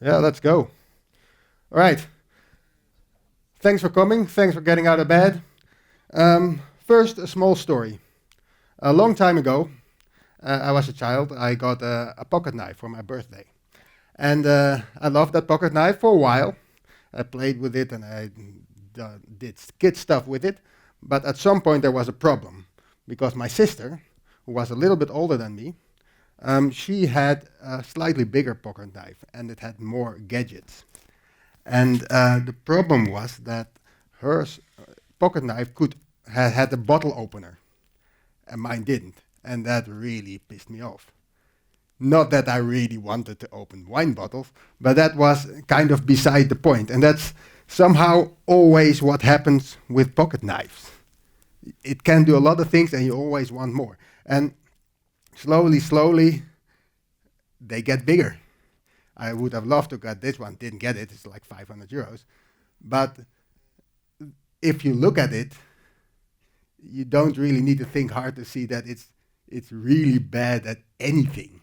Yeah, let's go. All right. Thanks for coming. Thanks for getting out of bed. First, a small story. A long time ago, I was a child. I got a pocket knife for my birthday. And I loved that pocket knife for a while. I played with it and I did kid stuff with it. But at some point, there was a problem because my sister, who was a little bit older than me, she had a slightly bigger pocket knife and it had more gadgets. And the problem was that her pocket knife had a bottle opener, and mine didn't. And that really pissed me off. Not that I really wanted to open wine bottles, but that was kind of beside the point. And that's somehow always what happens with pocket knives. It can do a lot of things, and you always want more. And slowly, they get bigger. I would have loved to get this one, didn't get it, it's like 500 euros. But if you look at it, you don't really need to think hard to see that it's really bad at anything.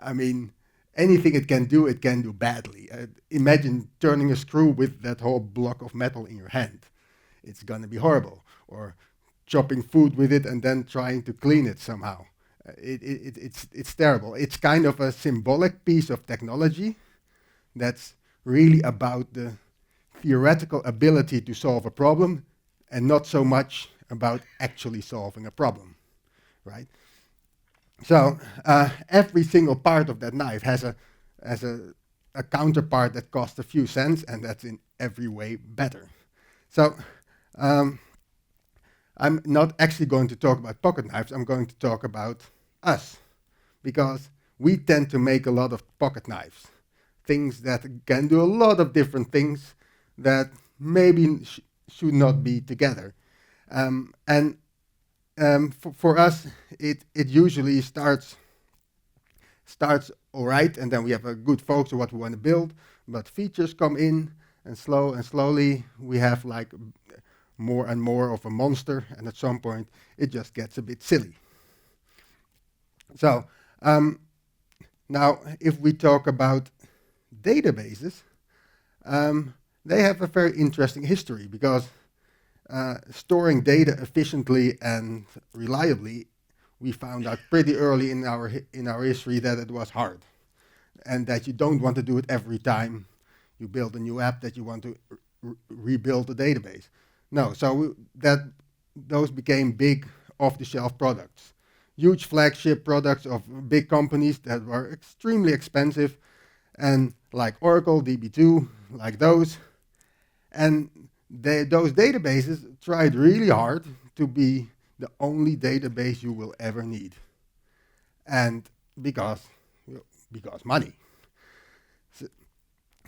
I mean, anything it can do badly. Imagine turning a screw with that whole block of metal in your hand. It's gonna be horrible. Or chopping food with it and then trying to clean it somehow. It's terrible. It's kind of a symbolic piece of technology that's really about the theoretical ability to solve a problem and not so much about actually solving a problem, right? So every single part of that knife has a counterpart that costs a few cents and that's in every way better. So I'm not actually going to talk about pocket knives, I'm going to talk about us, because we tend to make a lot of pocket knives, things that can do a lot of different things that maybe should not be together. For us, it usually starts all right, and then we have a good focus on what we want to build, but features come in, and slowly we have like more and more of a monster, and at some point it just gets a bit silly. So now if we talk about databases, they have a very interesting history because storing data efficiently and reliably, we found out pretty early in our history that it was hard, and that you don't want to do it every time you build a new app that you want to rebuild the database. No, so those became big off-the-shelf products, huge flagship products of big companies that were extremely expensive, and like Oracle, DB2, like those. And those databases tried really hard to be the only database you will ever need. And because money.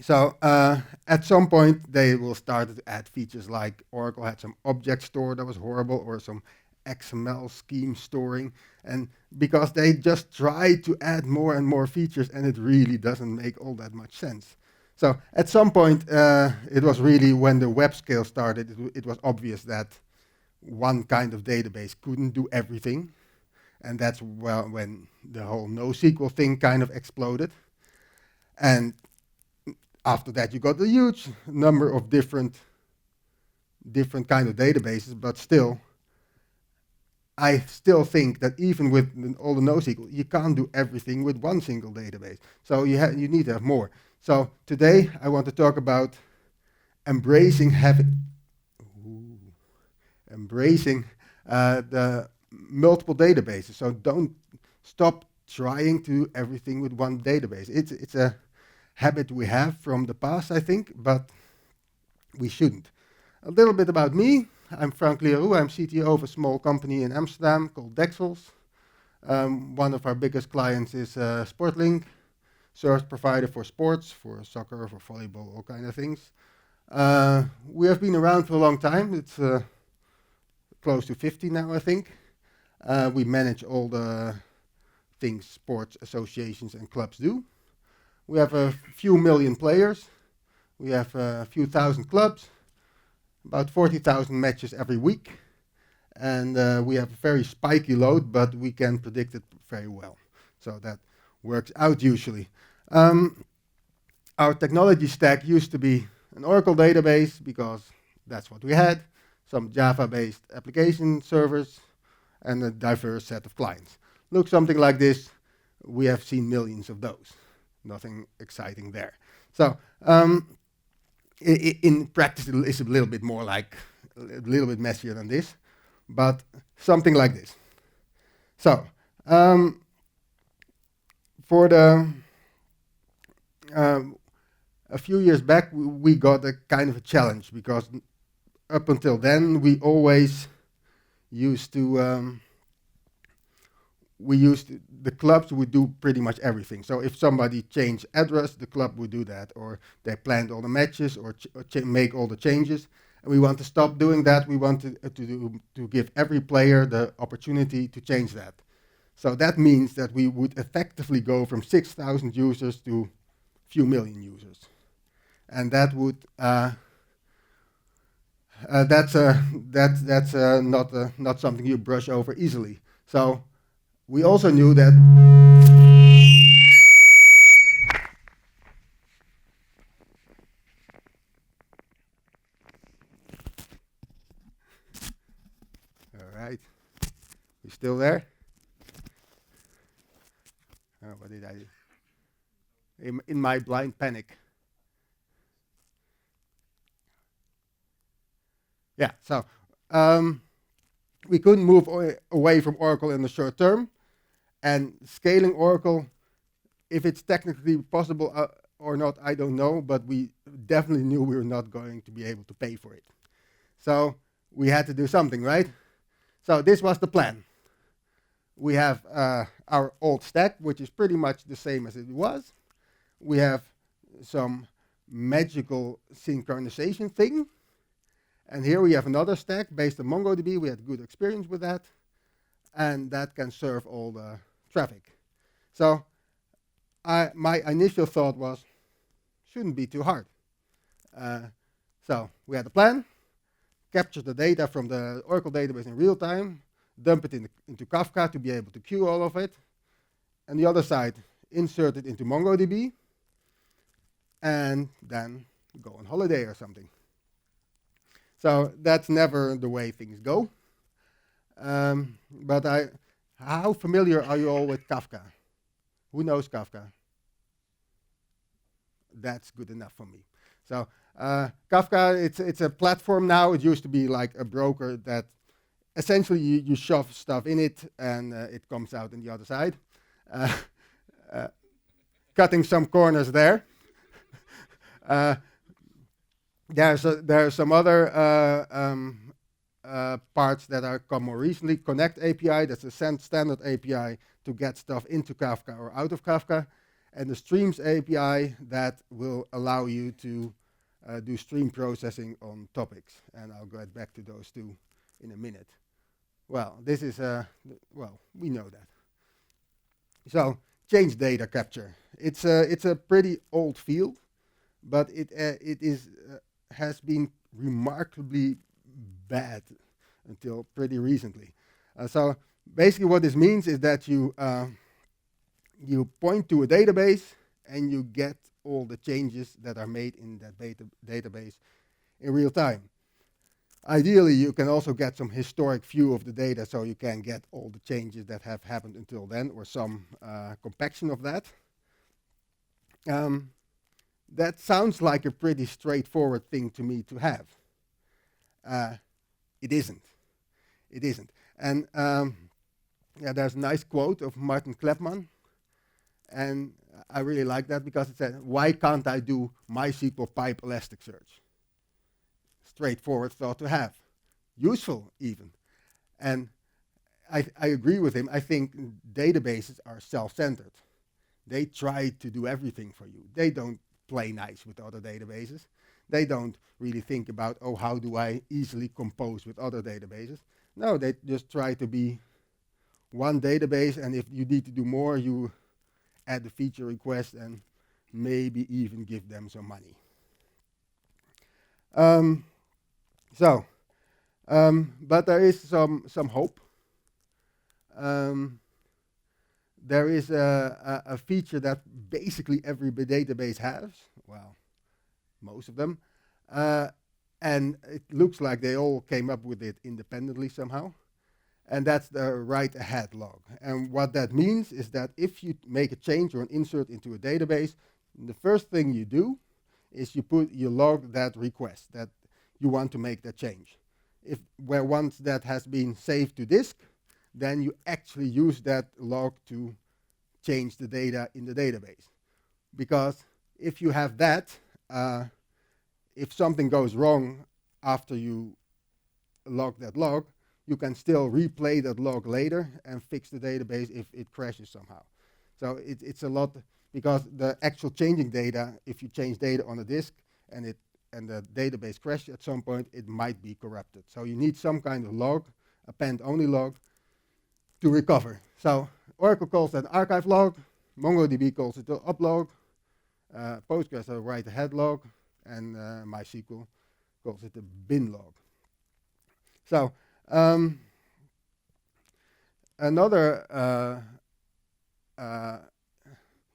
So at some point, they will start to add features like Oracle had some object store that was horrible, or some XML scheme storing. And because they just try to add more and more features, and it really doesn't make all that much sense. So at some point, it was really when the web scale started, it was obvious that one kind of database couldn't do everything. And that's when the whole NoSQL thing kind of exploded. And after that, you got a huge number of different kind of databases, but still, I still think that even with all the NoSQL, you can't do everything with one single database. So you need to have more. So today, I want to talk about embracing the multiple databases. So don't stop trying to do everything with one database. It's a habit we have from the past, I think, but we shouldn't. A little bit about me. I'm Frank Lyaruu. I'm CTO of a small company in Amsterdam called Dexels. One of our biggest clients is Sportlink, service provider for sports, for soccer, for volleyball, all kind of things. We have been around for a long time. It's close to 50 now, I think. We manage all the things sports associations and clubs do. We have a few million players. We have a few thousand clubs, about 40,000 matches every week. And we have a very spiky load, but we can predict it very well. So that works out usually. Our technology stack used to be an Oracle database because that's what we had, some Java-based application servers, and a diverse set of clients. Looks something like this. We have seen millions of those. Nothing exciting there. So in practice, it's a little bit more like, a little bit messier than this, but something like this. So for the a few years back, we got a kind of a challenge because up until then, we always used to the clubs would do pretty much everything. So if somebody changed address, the club would do that, or they planned all the matches, or make all the changes. And we want to stop doing that. We want to give every player the opportunity to change that. So that means that we would effectively go from 6,000 users to a few million users, and that would that's not something you brush over easily. So we also knew that all right, you still there? Oh, what did I do? In my blind panic. Yeah, so we couldn't move away from Oracle in the short term, and scaling Oracle, if it's technically possible or not, I don't know, but we definitely knew we were not going to be able to pay for it. So we had to do something, right? So this was the plan. We have our old stack, which is pretty much the same as it was. We have some magical synchronization thing. And here we have another stack based on MongoDB. We had good experience with that. And that can serve all the traffic. So my initial thought was, shouldn't be too hard. So we had a plan, capture the data from the Oracle database in real time, dump it into Kafka to be able to queue all of it. And the other side, insert it into MongoDB, and then go on holiday or something. So that's never the way things go. But how familiar are you all with Kafka? Who knows Kafka? That's good enough for me. So Kafka, it's a platform now. It used to be like a broker that essentially you shove stuff in it and it comes out on the other side. Cutting some corners there. There are some other parts that are come more recently. Connect API, that's a standard API to get stuff into Kafka or out of Kafka. And the Streams API that will allow you to do stream processing on topics. And I'll get back to those two in a minute. Well, this is, well, we know that. So, change data capture. It's a pretty old field, but it has been remarkably bad until pretty recently. So basically what this means is that you point to a database and you get all the changes that are made in that database in real time. Ideally, you can also get some historic view of the data so you can get all the changes that have happened until then, or some compaction of that. That sounds like a pretty straightforward thing to me to have. It isn't. It isn't. And yeah, there's a nice quote of Martin Kleppmann, and I really like that because it said, "Why can't I do MySQL pipe Elasticsearch?" Straightforward thought to have, useful even. And I agree with him. I think databases are self-centered. They try to do everything for you. They don't play nice with other databases. They don't really think about, oh, how do I easily compose with other databases? No, they just try to be one database, and if you need to do more, you add the feature request and maybe even give them some money. But there is some hope. There is a feature that basically every database has. well, most of them. And it looks like they all came up with it independently somehow. And that's the write ahead log. And what that means is that if you make a change or an insert into a database, the first thing you do is you log that request that you want to make that change. Once that has been saved to disk, then you actually use that log to change the data in the database. Because if you have that, if something goes wrong after you log that log, you can still replay that log later and fix the database if it crashes somehow. So it's a lot, because the actual changing data, if you change data on a disk and the database crashes at some point, it might be corrupted. So you need some kind of log, append-only log, to recover. So Oracle calls that archive log, MongoDB calls it the up log, Postgres a write ahead log, and MySQL calls it the bin log. So another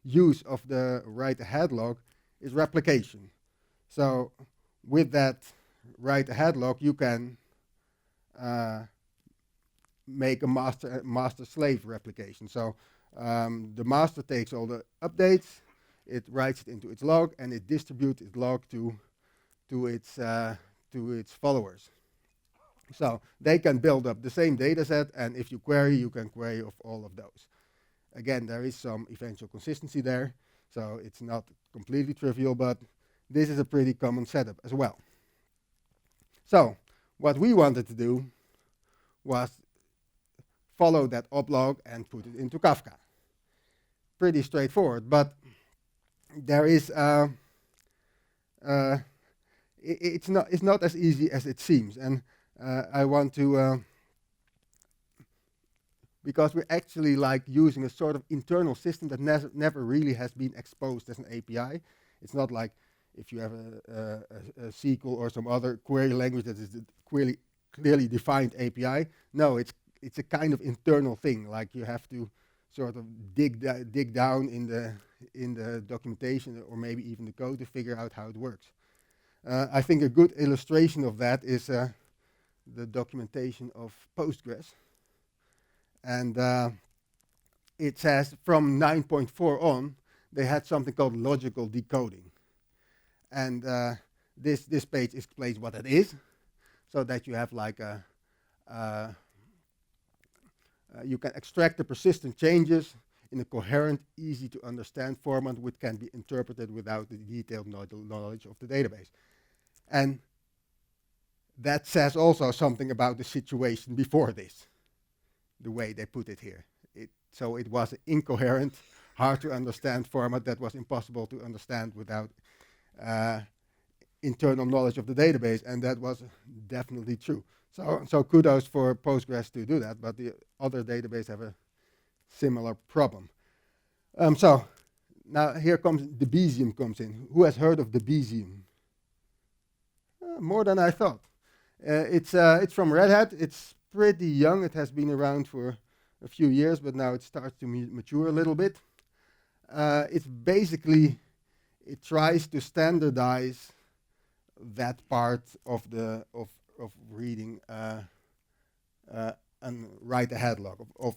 use of the write ahead log is replication. So with that write ahead log, you can make a master-slave replication. So the master takes all the updates, it writes it into its log, and it distributes its log to its followers. So they can build up the same data set, and if you query, you can query of all of those. Again, there is some eventual consistency there, so it's not completely trivial, but this is a pretty common setup as well. So what we wanted to do was follow that up log and put it into Kafka. Pretty straightforward, but there is it's not as easy as it seems, and I want to because we're actually like using a sort of internal system that never really has been exposed as an API. It's not like if you have a SQL or some other query language that is clearly defined API. No, it's a kind of internal thing. Like you have to sort of dig down in the documentation or maybe even the code to figure out how it works. I think a good illustration of that is the documentation of Postgres. And it says from 9.4 on, they had something called logical decoding. And this page explains what it is, so that you have like you can extract the persistent changes in a coherent, easy to understand format which can be interpreted without the detailed knowledge of the database. And that says also something about the situation before this, the way they put it here. So it was an incoherent, hard to understand format that was impossible to understand without internal knowledge of the database, and that was definitely true. So kudos for Postgres to do that, but the other databases have a similar problem. So now here comes Debezium comes in. Who has heard of Debezium? More than I thought. It's from Red Hat. It's pretty young. It has been around for a few years, but now it starts to mature a little bit. It's basically, it tries to standardize that part of reading and write ahead log of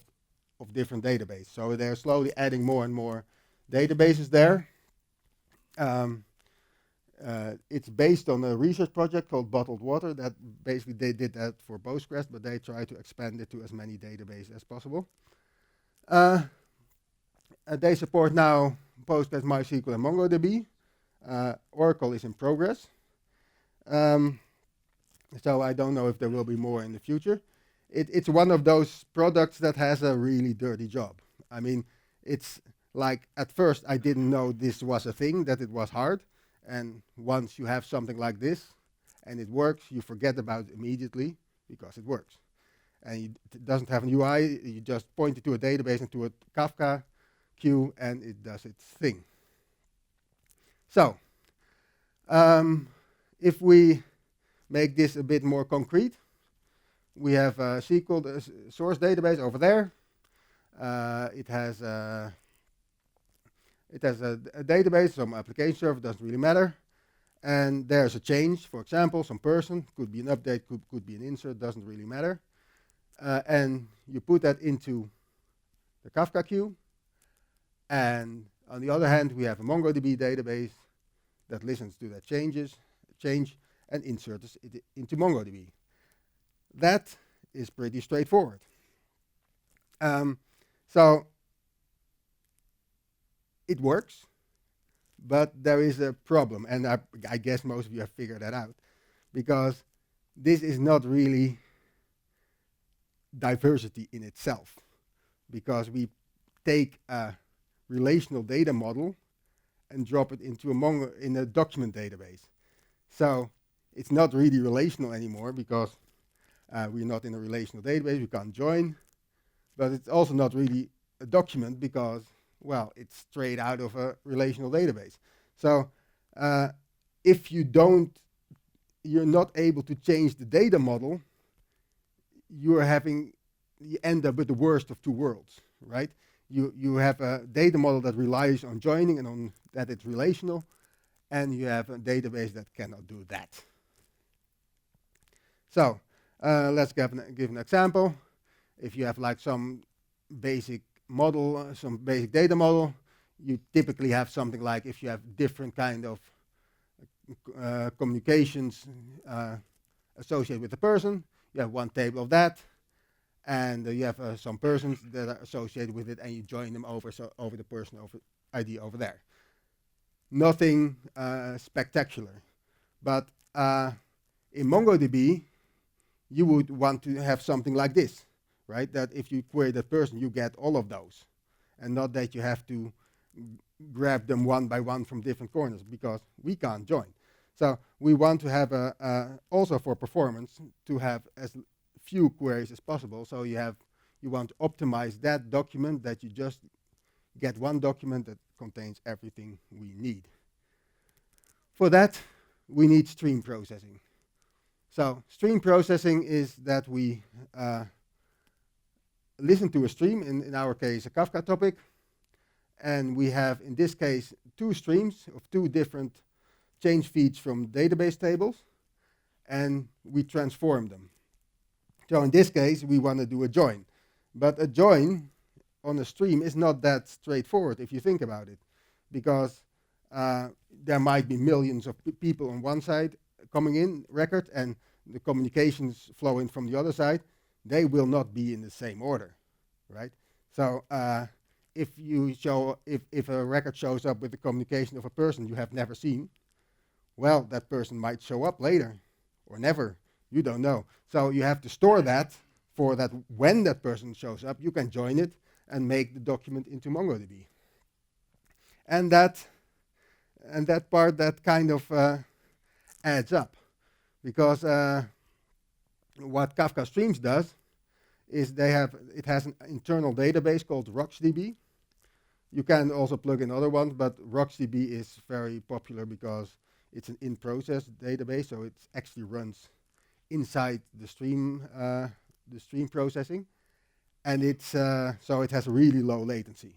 different databases. So they're slowly adding more and more databases there. It's based on a research project called Bottled Water that basically they did that for Postgres, but they try to expand it to as many databases as possible. They support now Postgres, MySQL, and MongoDB. Oracle is in progress. So I don't know if there will be more in the future. It's one of those products that has a really dirty job. I mean, it's like at first I didn't know this was a thing, that it was hard. And once you have something like this and it works, you forget about it immediately because it works. And it doesn't have an UI, you just point it to a database and to a Kafka queue and it does its thing. So, if we make this a bit more concrete, we have SQL, the source database over there. It has It has a database, some application server, doesn't really matter. And there's a change, for example, some person, could be an update, could be an insert, doesn't really matter. And you put that into the Kafka queue. And on the other hand, we have a MongoDB database that listens to that change and inserts it into MongoDB. That is pretty straightforward. So it works, but there is a problem, and I guess most of you have figured that out, because this is not really diversity in itself, because we take a relational data model and drop it into in a document database. So it's not really relational anymore, because we're not in a relational database, we can't join, but it's also not really a document, because, well, it's straight out of a relational database. So if you're not able to change the data model, you end up with the worst of two worlds, right? You have a data model that relies on joining and on that it's relational, and you have a database that cannot do that. So let's give an example. If you have like some basic model, some basic data model, you typically have something like, if you have different kind of communications associated with the person, you have one table of that, and you have some persons that are associated with it, and you join them over the person ID over there. Nothing spectacular, but in MongoDB, you would want to have something like this, right? That if you query that person, you get all of those, and not that you have to grab them one by one from different corners, because we can't join. So we want to have also for performance, to have as few queries as possible. So you want to optimize that document, that you just get one document that contains everything we need. For that, we need stream processing. So stream processing is that we listen to a stream, in our case a Kafka topic, and we have, in this case, two streams of two different change feeds from database tables, and we transform them. So in this case, we want to do a join. But a join on a stream is not that straightforward if you think about it, because there might be millions of people on one side coming in record, and the communications flowing from the other side. They will not be in the same order, right? So if a record shows up with the communication of a person you have never seen, well, that person might show up later or never. You don't know. So you have to store that, for that when that person shows up, you can join it and make the document into MongoDB. And that part, that kind of adds up, because what Kafka Streams does is it has an internal database called RocksDB. You can also plug in other ones, but RocksDB is very popular because it's an in-process database, so it actually runs inside the stream processing, and so it has really low latency.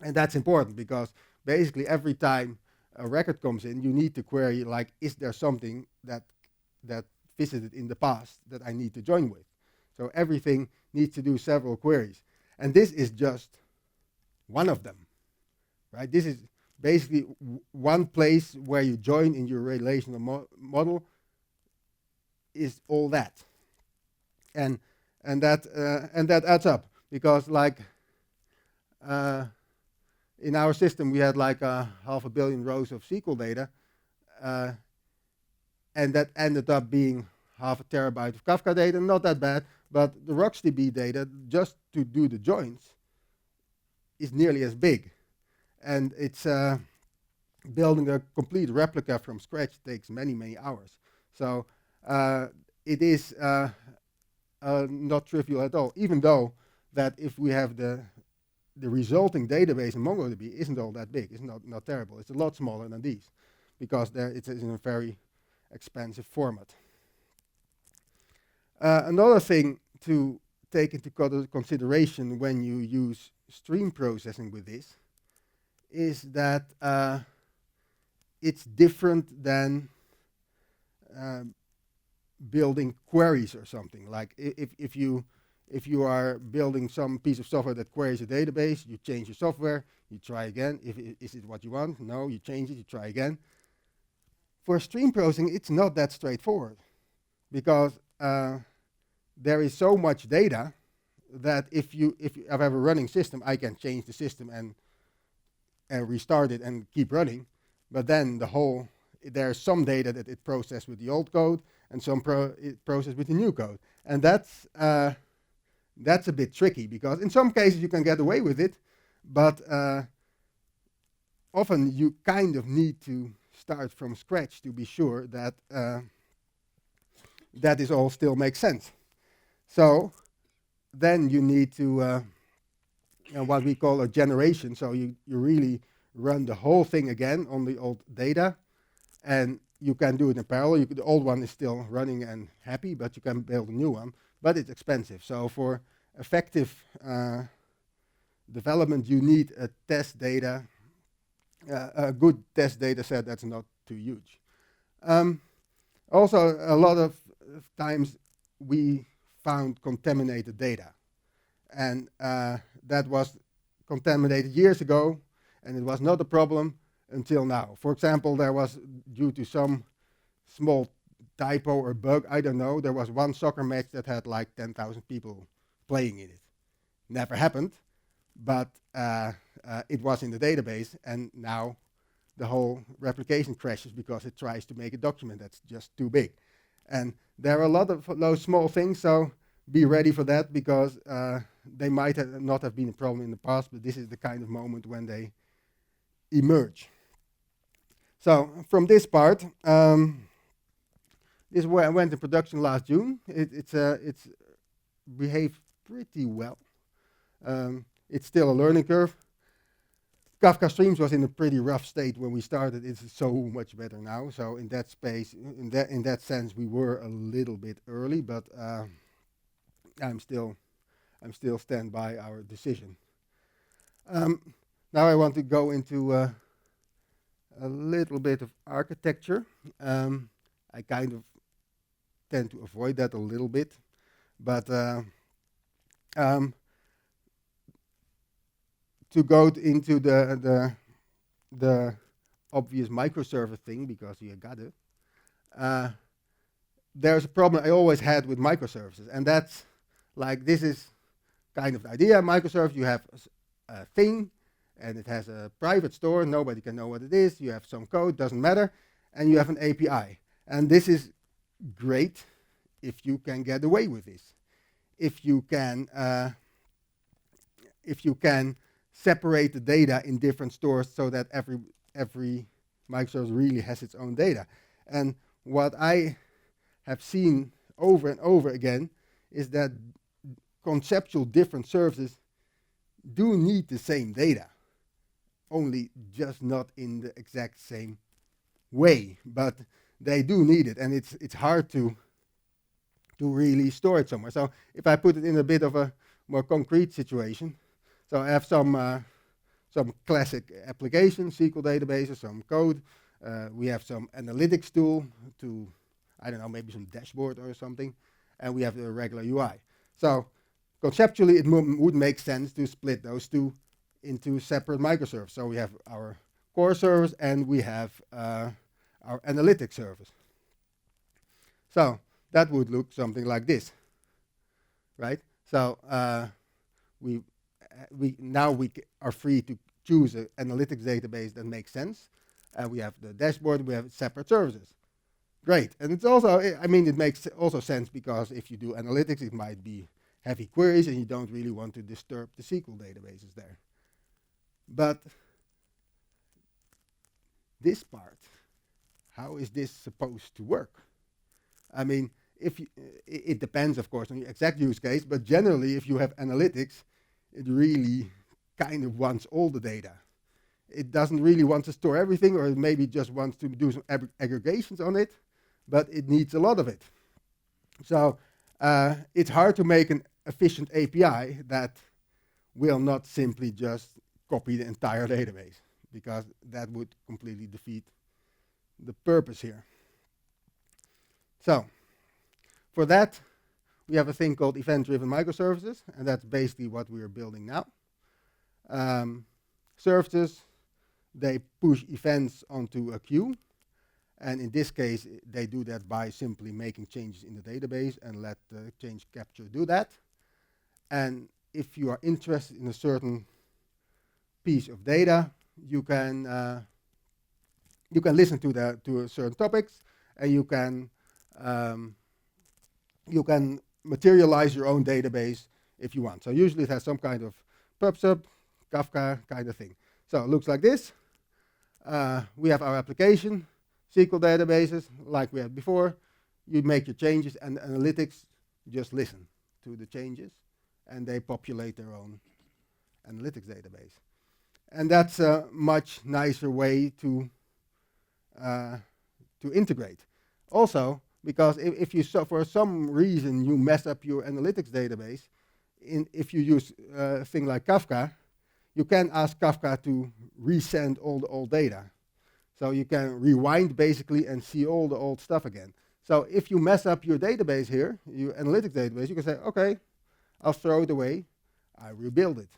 And that's important, because basically every time a record comes in, you need to query, like, is there something that visited in the past that I need to join with? So everything needs to do several queries, and this is just one of them, right? This is basically one place where you join in your relational model is all that, and that adds up, because like in our system we had like 500 million rows of SQL data, and that ended up being 0.5 terabyte of Kafka data. Not that bad, but the RocksDB data, just to do the joins, is nearly as big, and it's building a complete replica from scratch takes many hours. So it is not trivial at all, even though that if we have the resulting database in MongoDB isn't all that big. It's not terrible. It's a lot smaller than these, because it's in a very expensive format. Another thing to take into consideration when you use stream processing with this is that it's different than building queries or something. Like if you are building some piece of software that queries a database, you change your software, you try again. Is it what you want? No, you change it, you try again. For stream processing, it's not that straightforward because there is so much data that if you have a running system, I can change the system and restart it and keep running. But then there's some data that it processed with the old code and some it processed with the new code. And that's a bit tricky because in some cases you can get away with it, but often you kind of need to start from scratch to be sure that that this all still makes sense. So then you need to what we call a generation. So you really run the whole thing again on the old data, and you can do it in parallel. The old one is still running and happy, but you can build a new one, but it's expensive. So for effective development, you need a test data, a good test data set that's not too huge. Also, a lot of times we found contaminated data, and that was contaminated years ago, and it was not a problem until now. For example, there was, due to some small typo or bug, I don't know, there was one soccer match that had like 10,000 people playing in it. Never happened, but it was in the database, and now the whole replication crashes because it tries to make a document that's just too big. And there are a lot of those small things, so be ready for that, because they might not have been a problem in the past, but this is the kind of moment when they emerge. So from this part, this went to production last June. It's behaved pretty well. It's still a learning curve. Kafka Streams was in a pretty rough state when we started. It's so much better now. So in that space, in that sense, we were a little bit early, but I'm still stand by our decision. Now I want to go into a little bit of architecture. I kind of tend to avoid that a little bit, but to go into the obvious microservice thing, because you got it. There's a problem I always had with microservices, and that's like, this is kind of the idea. Microservice, you have a thing, and it has a private store. Nobody can know what it is. You have some code, doesn't matter, and you have an API. And this is great if you can get away with this. If you can separate the data in different stores so that every microservice really has its own data. And what I have seen over and over again is that conceptual different services do need the same data, only just not in the exact same way, but they do need it, and it's hard to really store it somewhere. So if I put it in a bit of a more concrete situation, so I have some classic applications, SQL databases, some code. We have some analytics tool to, I don't know, maybe some dashboard or something, and we have the regular UI. So conceptually, it would make sense to split those two into separate microservices. So we have our core service and we have our analytics service. So that would look something like this, right? So we are free to choose an analytics database that makes sense. We have the dashboard, we have separate services. Great, and it's also, I mean, it makes also sense because if you do analytics, it might be heavy queries and you don't really want to disturb the SQL databases there. But this part, how is this supposed to work? I mean, it depends, of course, on the exact use case, but generally, if you have analytics, it really kind of wants all the data. It doesn't really want to store everything, or it maybe just wants to do some aggregations on it, but it needs a lot of it. So it's hard to make an efficient API that will not simply just copy the entire database. because that would completely defeat the purpose here. So for that, we have a thing called event-driven microservices, and that's basically what we are building now. Services, they push events onto a queue, and in this case, they do that by simply making changes in the database and let the change capture do that. And if you are interested in a certain piece of data, you can listen to certain topics, and you can materialize your own database if you want. So usually it has some kind of PubSub, Kafka kind of thing. So it looks like this. We have our application, SQL databases, like we had before. You make your changes, and analytics just listen to the changes, and they populate their own analytics database. And that's a much nicer way to integrate. Also, because if you for some reason you mess up your analytics database, if you use a thing like Kafka, you can ask Kafka to resend all the old data. So you can rewind basically and see all the old stuff again. So if you mess up your database here, your analytics database, you can say, okay, I'll throw it away, I rebuild it.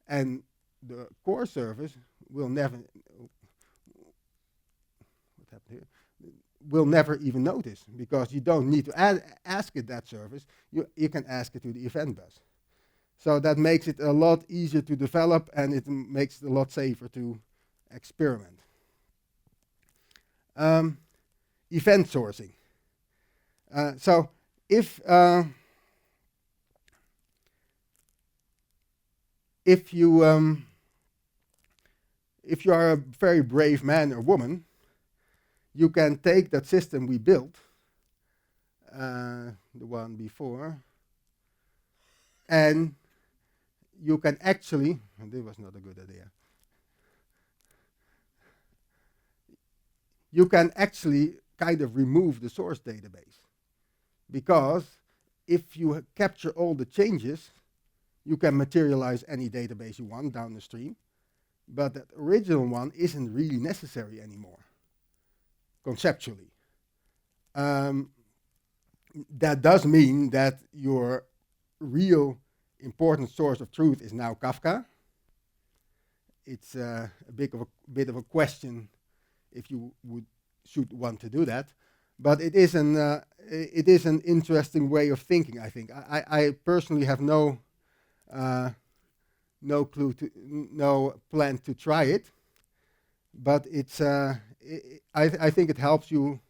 And the core service will never, what happened here? Will never even notice, because you don't need to ask it that service. You can ask it to the event bus. So that makes it a lot easier to develop, and it makes it a lot safer to experiment. Event sourcing. So if you are a very brave man or woman, you can take that system we built, the one before, and you can actually, and this was not a good idea, you can actually kind of remove the source database, because if you capture all the changes, you can materialize any database you want down the stream, but that original one isn't really necessary anymore, conceptually. That does mean that your real important source of truth is now Kafka. It's a bit of a question if you should want to do that, but it is an interesting way of thinking. I think I personally have no plan to try it, but it's I think it helps you.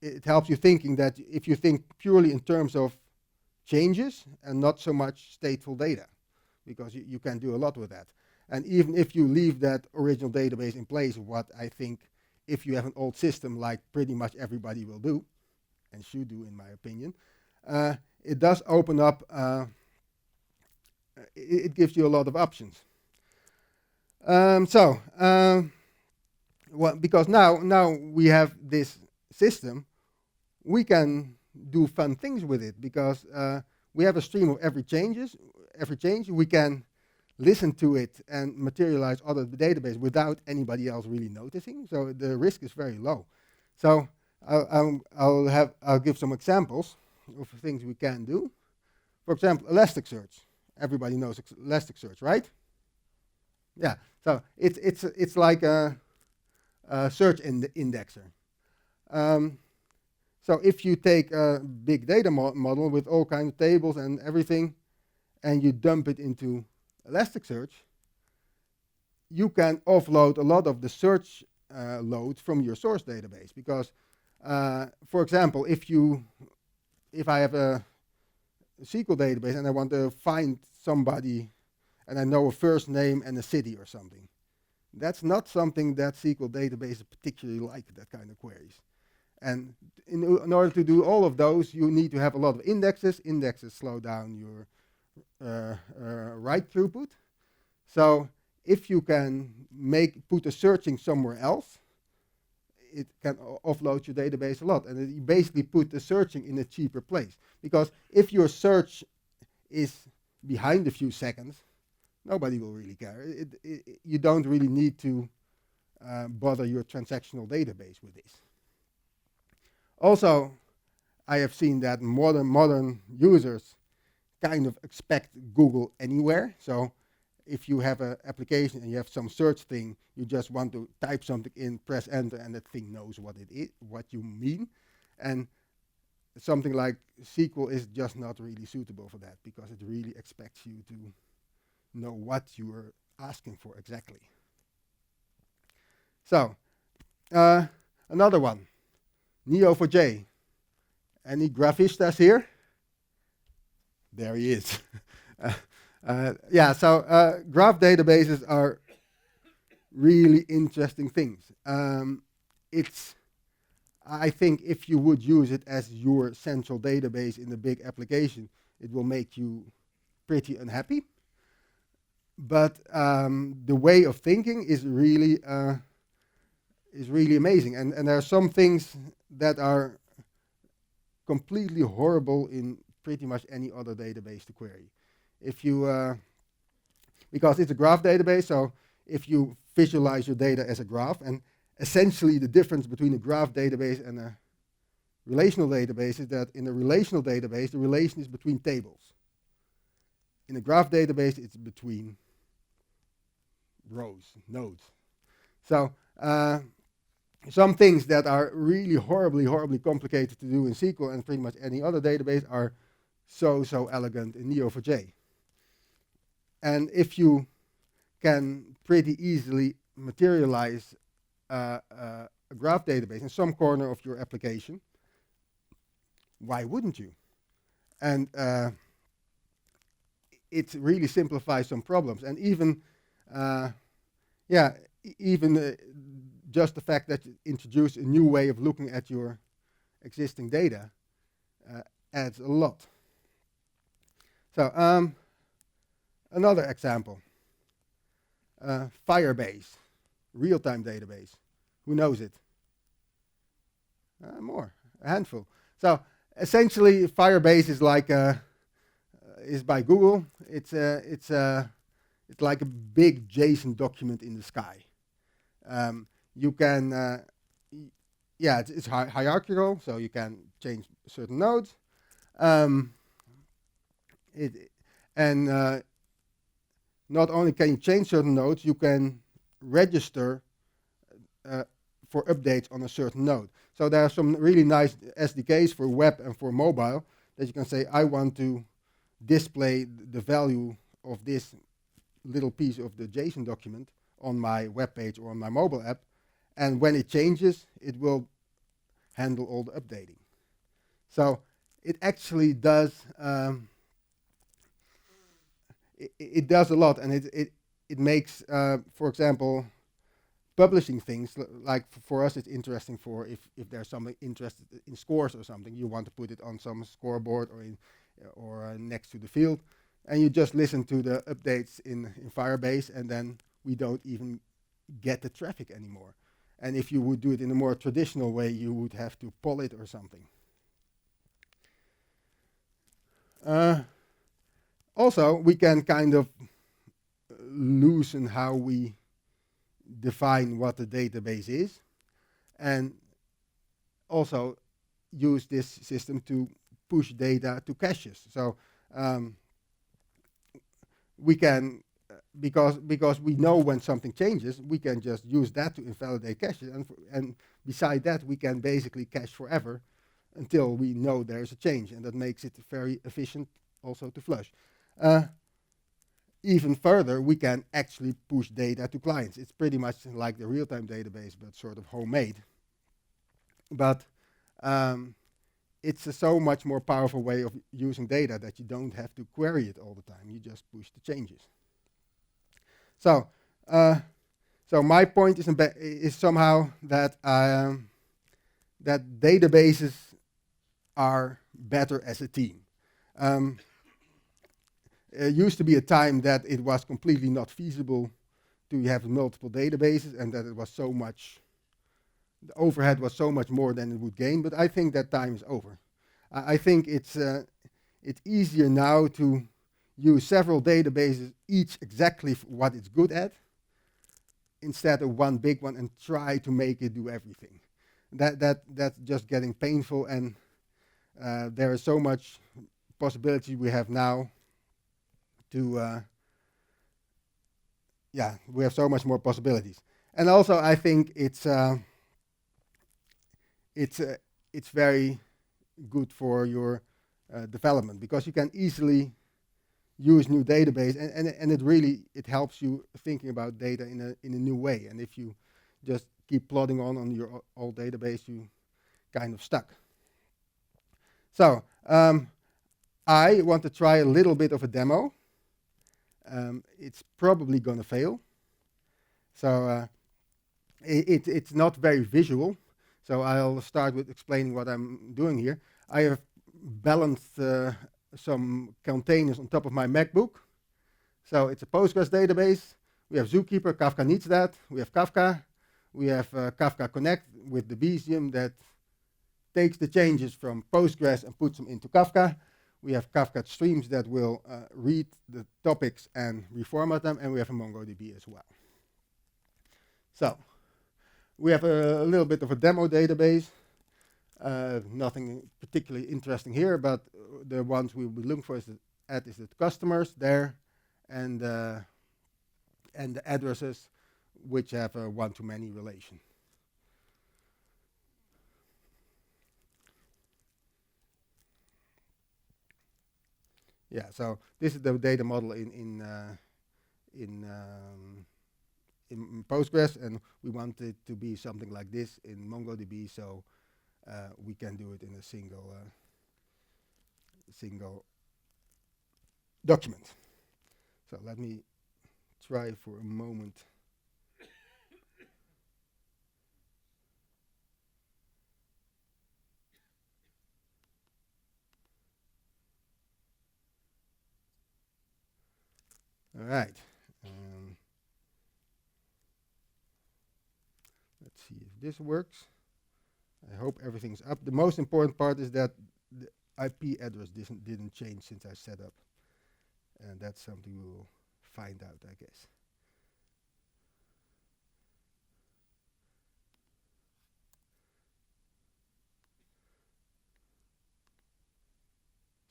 It helps you thinking that if you think purely in terms of changes and not so much stateful data, because you can do a lot with that. And even if you leave that original database in place, what I think, if you have an old system like pretty much everybody will do, and should do in my opinion, it does open up, it gives you a lot of options. Because now we have this system, we can do fun things with it, because we have a stream of every change, we can listen to it and materialize other database without anybody else really noticing. So the risk is very low. So I'll give some examples of things we can do. For example, Elasticsearch. Everybody knows Elasticsearch, right? Yeah. So it's like a search indexer. So if you take a big data model with all kinds of tables and everything, and you dump it into Elasticsearch, you can offload a lot of the search load from your source database. Because, for example, if I have a SQL database and I want to find somebody and I know a first name and a city or something, that's not something that SQL databases particularly like, that kind of queries. And in order to do all of those, you need to have a lot of indexes. Indexes slow down your write throughput. So if you can put the searching somewhere else, it can offload your database a lot. And you basically put the searching in a cheaper place. Because if your search is behind a few seconds, Nobody will really care. You don't really need to bother your transactional database with this. Also, I have seen that modern users kind of expect Google anywhere. So if you have an application and you have some search thing, you just want to type something in, press enter, and that thing knows what it is, what you mean. And something like SQL is just not really suitable for that, because it really expects you to know what you are asking for exactly. So another one, Neo4j. Any graphistas here? There he is. Yeah, so graph databases are really interesting things. I think if you would use it as your central database in a big application, it will make you pretty unhappy. But the way of thinking is really amazing. And there are some things that are completely horrible in pretty much any other database to query. If you, because it's a graph database, so if you visualize your data as a graph, and essentially the difference between a graph database and a relational database is that in a relational database, the relation is between tables. In a graph database, it's between rows, nodes. So some things that are really horribly complicated to do in SQL and pretty much any other database are so elegant in Neo4j. And if you can pretty easily materialize a graph database in some corner of your application, why wouldn't you? And it really simplifies some problems. And even, just the fact that you introduce a new way of looking at your existing data adds a lot. So another example, FIREBASE, real-time database. Who knows it? A handful. So essentially, FIREBASE is like is by Google. It's like a big JSON document in the sky. You can, it's hierarchical, so you can change certain nodes. Not only can you change certain nodes, you can register for updates on a certain node. So there are some really nice SDKs for web and for mobile that you can say, I want to display the value of this little piece of the JSON document on my web page or on my mobile app. And when it changes, it will handle all the updating. So it actually does, it does a lot, and it makes, for example, publishing things, like for us it's interesting for if there's somebody interested in scores or something, you want to put it on some scoreboard or next to the field, and you just listen to the updates in FIREBASE, and then we don't even get the traffic anymore. And if you would do it in a more traditional way, you would have to poll it or something. Also, we can kind of loosen how we define what the database is, and also use this system to push data to caches. So we can, because we know when something changes, we can just use that to invalidate caches, and beside that, we can basically cache forever until we know there's a change, and that makes it very efficient also to flush. Even further, we can actually push data to clients. It's pretty much like the real-time database, but sort of homemade. But it's a so much more powerful way of using data that you don't have to query it all the time. You just push the changes. So, so my point is somehow that that databases are better as a team. It used to be a time that it was completely not feasible to have multiple databases, and that it was so much, the overhead was so much more than it would gain, but I think that time is over. I think it's easier now to use several databases, each exactly what it's good at, instead of one big one and try to make it do everything. That's just getting painful, and there is so much possibility we have now to we have so much more possibilities. And also I think it's very good for your development, because you can easily use new database, and it helps you thinking about data in a new way. And if you just keep plodding on your old database, you kind of stuck. So I want to try a little bit of a demo. It's probably going to fail. So it's not very visual. So I'll start with explaining what I'm doing here. I have balanced some containers on top of my MacBook. So it's a Postgres database. We have Zookeeper, Kafka needs that. We have Kafka. We have Kafka Connect with Debezium that takes the changes from Postgres and puts them into Kafka. We have Kafka Streams that will read the topics and reformat them, and we have a MongoDB as well. So we have a little bit of a demo database. Nothing particularly interesting here, but the ones we will be looking for is the customers there, and the addresses which have a one-to-many relation. Yeah, so this is the data model in Postgres, and we want it to be something like this in MongoDB, so we can do it in a single document. So let me try for a moment. All right. Let's see if this works. I hope everything's up. The most important part is that the IP address didn't change since I set up. And that's something we will find out, I guess.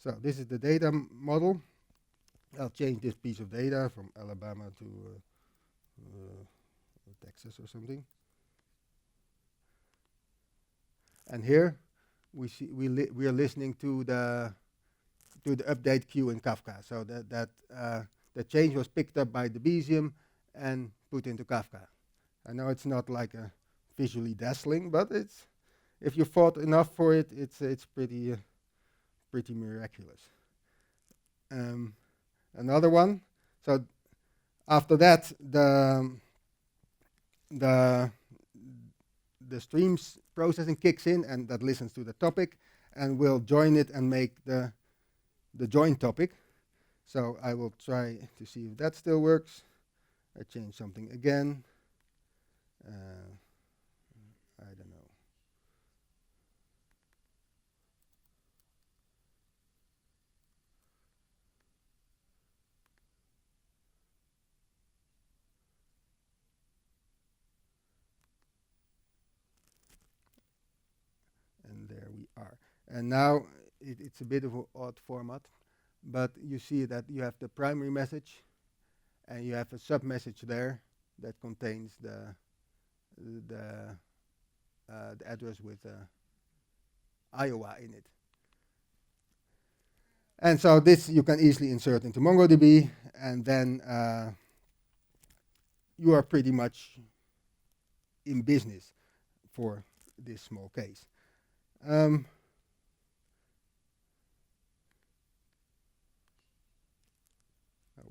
So this is the data model. I'll change this piece of data from Alabama to Texas or something. And here we see we are listening to the update queue in Kafka. So the change was picked up by Debezium and put into Kafka. I know it's not like a visually dazzling, but it's, if you fought enough for it, it's pretty miraculous. Another one. So after that, the streams processing kicks in, and that listens to the topic and will join it and make the join topic. So I will try to see if that still works. I change something again. I don't know. And there we are. And now it's a bit of an odd format, but you see that you have the primary message, and you have a sub-message there that contains the address with Iowa in it. And so this you can easily insert into MongoDB, and then you are pretty much in business for this small case. Oh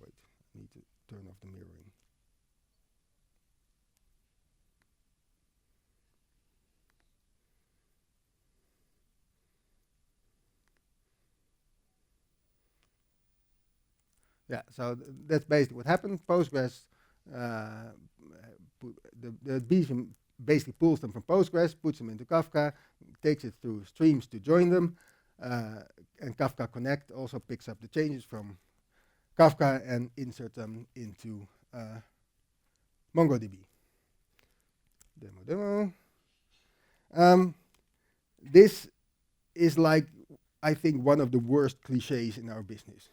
wait, I need to turn off the mirroring. Yeah, so that's basically what happened. Postgres, the Debezium basically pulls them from Postgres, puts them into Kafka, takes it through streams to join them, and Kafka Connect also picks up the changes from Kafka and insert them into MongoDB. Demo. This is like, I think, one of the worst cliches in our business.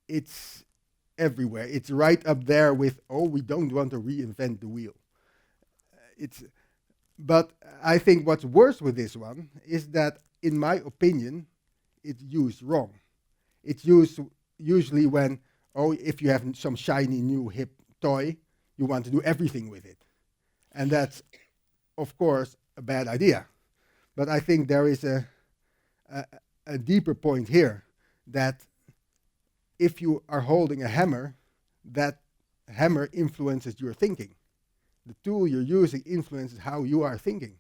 It's everywhere. It's right up there with, oh, we don't want to reinvent the wheel. But I think what's worse with this one is that, in my opinion, it's used wrong. It's used usually when, oh, if you have some shiny new hip toy, you want to do everything with it. And that's, of course, a bad idea. But I think there is a deeper point here, that if you are holding a hammer, that hammer influences your thinking. The tool you're using influences how you are thinking.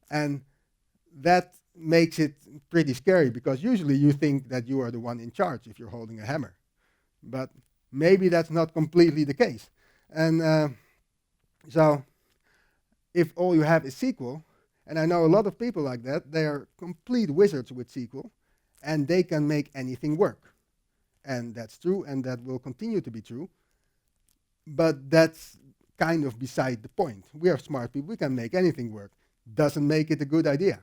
And that makes it pretty scary, because usually you think that you are the one in charge if you're holding a hammer. But maybe that's not completely the case. And so if all you have is SQL, and I know a lot of people like that, they are complete wizards with SQL, and they can make anything work. And that's true, and that will continue to be true. But that's kind of beside the point. We are smart people, we can make anything work. Doesn't make it a good idea.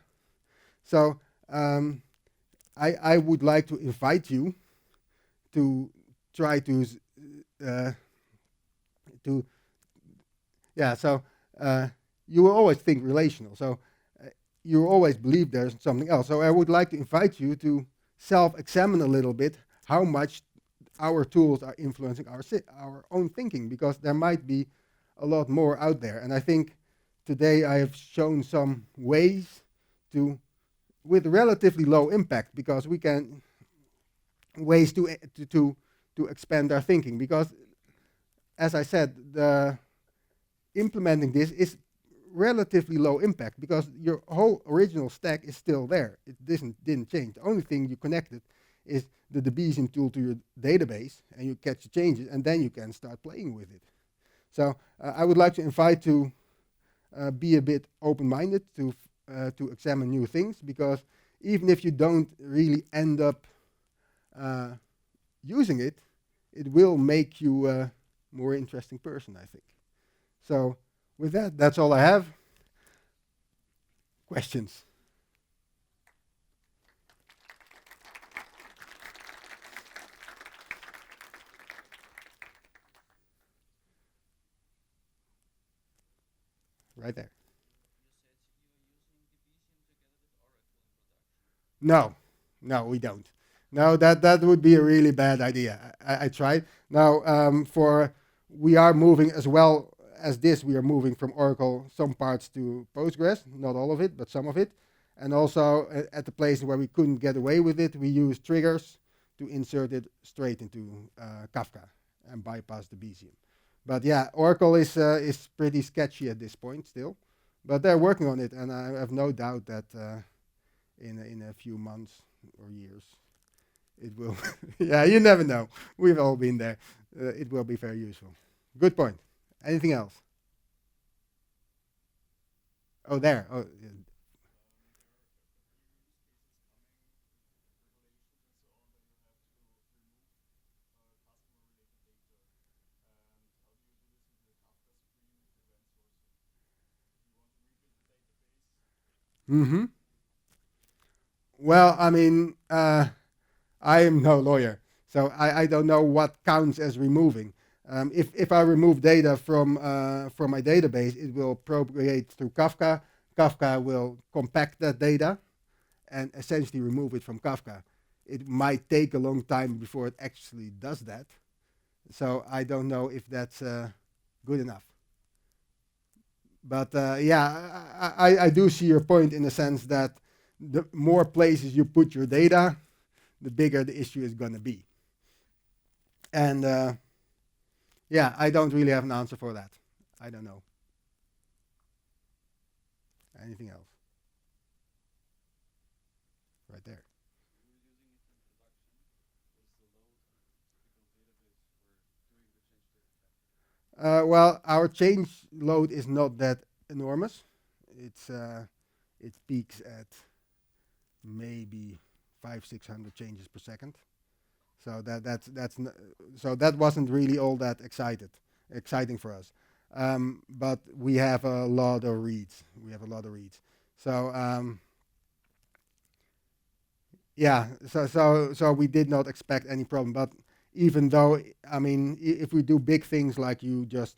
So I would like to invite you to try to you will always think relational. So you always believe there's something else. So I would like to invite you to self-examine a little bit how much our tools are influencing our own thinking, because there might be a lot more out there. And I think today I have shown some ways to, with relatively low impact, because we can ways to expand our thinking. Because, as I said, implementing this is relatively low impact, because your whole original stack is still there. It didn't change. The only thing you connected is the Debezium tool to your database, and you catch the changes, and then you can start playing with it. So I would like to invite to be a bit open-minded to examine new things, because even if you don't really end up using it, it will make you a more interesting person, I think. So with that, that's all I have. Questions? Right there. No, we don't. No, that would be a really bad idea. I tried. Now, we are moving as well as this. We are moving from Oracle some parts to Postgres, not all of it, but some of it. And also at the places where we couldn't get away with it, we use triggers to insert it straight into Kafka and bypass the Debezium. But yeah, Oracle is pretty sketchy at this point still, but they're working on it, and I have no doubt that in a few months or years, it will. Yeah, you never know. We've all been there. It will be very useful. Good point. Anything else? Oh, there. Oh. Yeah. Mm-hmm. Well, I mean, I am no lawyer, so I don't know what counts as removing. If I remove data from my database, it will propagate through Kafka. Kafka will compact that data and essentially remove it from Kafka. It might take a long time before it actually does that. So I don't know if that's good enough. But yeah, I do see your point in the sense that the more places you put your data, the bigger the issue is going to be. And yeah, I don't really have an answer for that. I don't know. Anything else? Right there. Well, our change load is not that enormous. It peaks at maybe 500-600 changes per second. So so that wasn't really all that exciting for us. But we have a lot of reads. So yeah, so we did not expect any problem. But even though, I mean, if we do big things like you just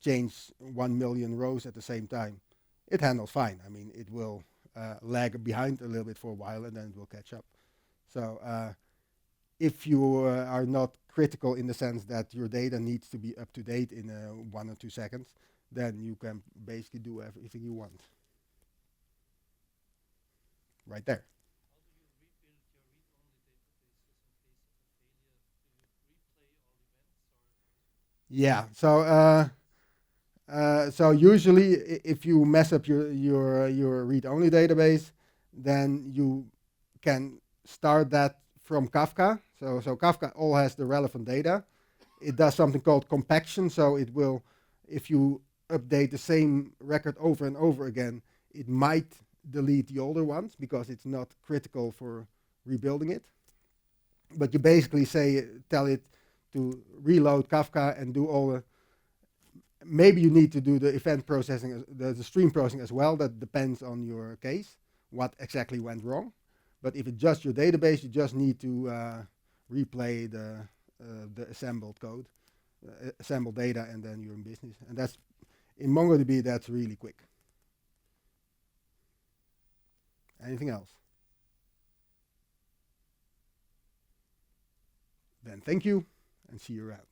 change 1 million rows at the same time, it handles fine. I mean, it will lag behind a little bit for a while, and then it will catch up. So if you are not critical in the sense that your data needs to be up to date in 1 or 2 seconds, then you can basically do everything you want. Right there. Yeah. So usually, if you mess up your read-only database, then you can start that from Kafka. So Kafka all has the relevant data. It does something called compaction. So it will, if you update the same record over and over again, it might delete the older ones because it's not critical for rebuilding it. But you basically tell it to reload Kafka and do all the. Maybe you need to do the event processing, the stream processing as well. That depends on your case, what exactly went wrong. But if it's just your database, you just need to replay the assembled code, assembled data, and then you're in business. And that's in MongoDB. That's really quick. Anything else? Then thank you, and see you around.